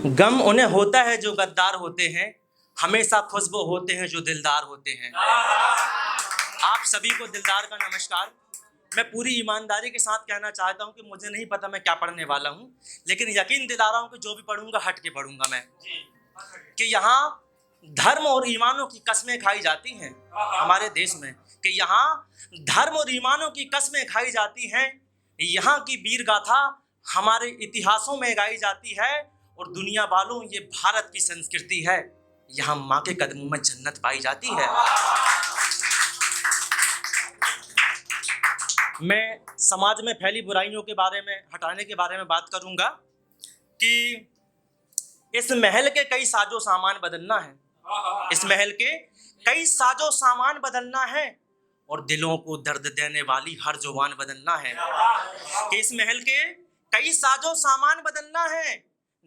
गम उन्हें होता है जो गद्दार होते हैं, हमेशा खुश वो होते हैं जो दिलदार होते हैं। आप सभी को दिलदार का नमस्कार। मैं पूरी ईमानदारी के साथ कहना चाहता हूं कि मुझे नहीं पता मैं क्या पढ़ने वाला हूं, लेकिन यकीन दिला रहा हूं कि जो भी पढ़ूंगा हट के पढ़ूंगा मैं। कि यहाँ धर्म और ईमानों की कस्में खाई जाती हैं हमारे देश में, कि यहाँ धर्म और ईमानों की कस्में खाई जाती हैं। यहाँ की वीर गाथा हमारे इतिहासों में गाई जाती है और दुनिया वालों ये भारत की संस्कृति है। यहाँ माँ के कदमों में जन्नत पाई जाती है। मैं समाज में फैली बुराइयों के बारे में, हटाने के बारे में बात करूंगा कि इस महल के कई साजो सामान बदलना है, इस महल के कई साजो सामान बदलना है और दिलों को दर्द देने वाली हर जुबान बदलना है। कि इस महल के कई साजो सामान बदलना है,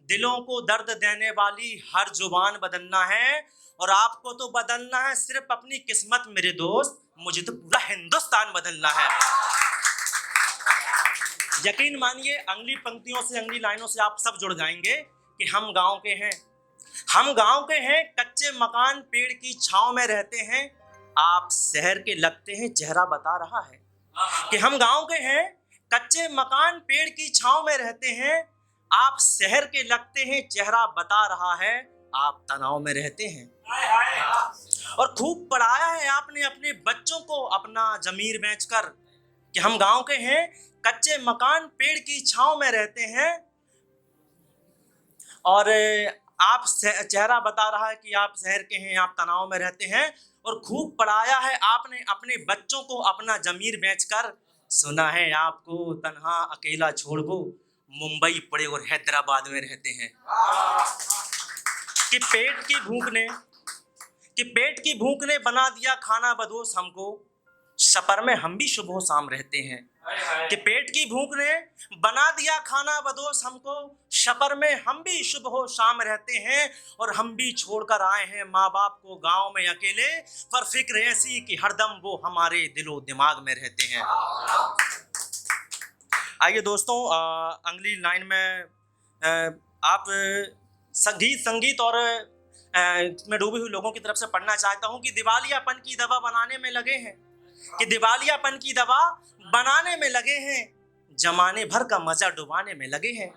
दिलों को दर्द देने वाली हर जुबान बदलना है। और आपको तो बदलना है सिर्फ अपनी किस्मत मेरे दोस्त, मुझे तो पूरा हिंदुस्तान बदलना है। यकीन मानिए अगली पंक्तियों से, अगली लाइनों से आप सब जुड़ जाएंगे कि हम गांव के हैं, हम गांव के हैं, कच्चे मकान पेड़ की छांव में रहते हैं, आप शहर के लगते हैं चेहरा बता रहा है। कि हम गांव के हैं, कच्चे मकान पेड़ की छांव में रहते हैं, आप शहर के लगते हैं चेहरा बता रहा है, आप तनाव में रहते हैं। और खूब पढ़ाया है आपने अपने बच्चों को अपना जमीर बेचकर। कि हम गांव के हैं, कच्चे मकान पेड़ की छांव में रहते हैं और आप चेहरा बता रहा है कि आप शहर के हैं, आप तनाव में रहते हैं। और खूब पढ़ाया है आपने अपने बच्चों को अपना जमीर बेचकर। सुना है आपको तन्हा अकेला छोड़ वो मुंबई पुणे और हैदराबाद में रहते हैं। कि पेट की भूख ने बना दिया खाना बदोश हमको, सफर में हम भी सुबह शाम रहते हैं। कि पेट की भूख ने बना दिया खाना बदोश हमको, सफर में हम भी सुबह शाम रहते हैं। और हम भी छोड़कर आए हैं माँ बाप को गांव में अकेले, पर फिक्र ऐसी कि हरदम वो हमारे दिलो दिमाग में रहते हैं। आइए दोस्तों, अगली लाइन में आप संगीत और में डूबे हुए लोगों की तरफ से पढ़ना चाहता हूं कि दिवालियापन की दवा बनाने में लगे हैं, कि दिवालियापन की दवा बनाने में लगे हैं, जमाने भर का मजा डुबाने में लगे हैं।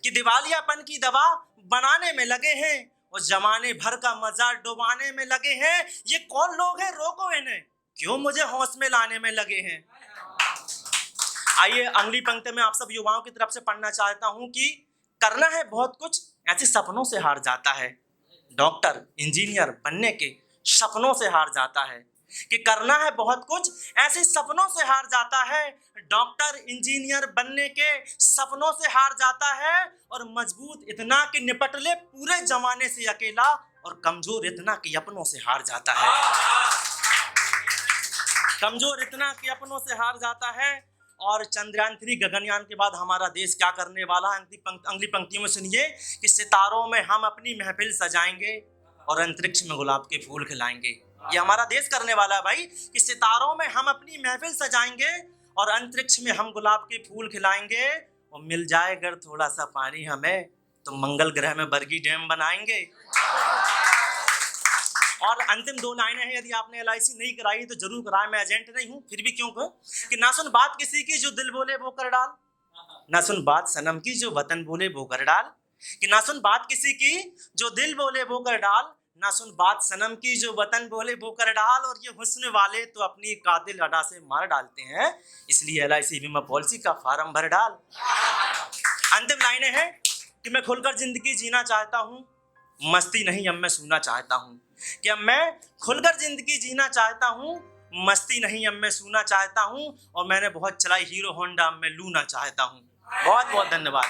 कि दिवालियापन की दवा बनाने में लगे हैं और जमाने भर का मजा डुबाने में लगे हैं। ये कौन लोग हैं, रोको इन्हें, क्यों मुझे होश में लाने में लगे हैं। आइए अगली पंक्ति में आप सब युवाओं की तरफ से पढ़ना चाहता हूं कि करना है बहुत कुछ, ऐसे सपनों से हार जाता है। डॉक्टर इंजीनियर बनने के सपनों से हार जाता है। कि करना है बहुत कुछ, ऐसे सपनों से हार जाता है। डॉक्टर इंजीनियर बनने के सपनों से हार जाता है। और मजबूत इतना कि निपट ले पूरे जमाने से अकेला, और कमजोर इतना कि अपनों से हार जाता है। कमजोर इतना कि अपनों से हार जाता है। और चंद्रयान 3 गगनयान के बाद हमारा देश क्या करने वाला है, अगली पंक्तियों में सुनिए कि सितारों में हम अपनी महफिल सजाएंगे और अंतरिक्ष में गुलाब के फूल खिलाएंगे। ये हमारा देश करने वाला है भाई, कि सितारों में हम अपनी महफिल सजाएंगे और अंतरिक्ष में हम गुलाब के फूल खिलाएंगे। और मिल जाए अगर थोड़ा सा पानी हमें, तो मंगल ग्रह में बरगी डैम बनाएंगे। और अंतिम 2 लाइनें हैं, यदि आपने LIC नहीं कराई तो जरूर कराएं, मैं एजेंट नहीं हूं, फिर भी क्यों कहूं कि ना सुन बात किसी की जो दिल बोले वो कर डाल, ना सुन बात सनम की जो वतन बोले वो कर डाल। कि ना सुन बात किसी की जो दिल बोले वो कर डाल, ना सुन बात सनम की जो वतन बोले वो कर डाल। और ये हुस्न वाले तो अपनी कातिल अदा से मार डालते हैं, इसलिए LIC बीमा पॉलिसी का फार्म भर डाल। अंतिम लाइनें हैं कि मैं खुलकर जिंदगी जीना चाहता हूँ, मस्ती नहीं अब मैं सूना चाहता हूँ। कि अब मैं खुलकर जिंदगी जीना चाहता हूँ, मस्ती नहीं अब मैं सूना चाहता हूँ। और मैंने बहुत चलाई हीरो होंडा, अब मैं लूना चाहता हूँ। बहुत बहुत धन्यवाद।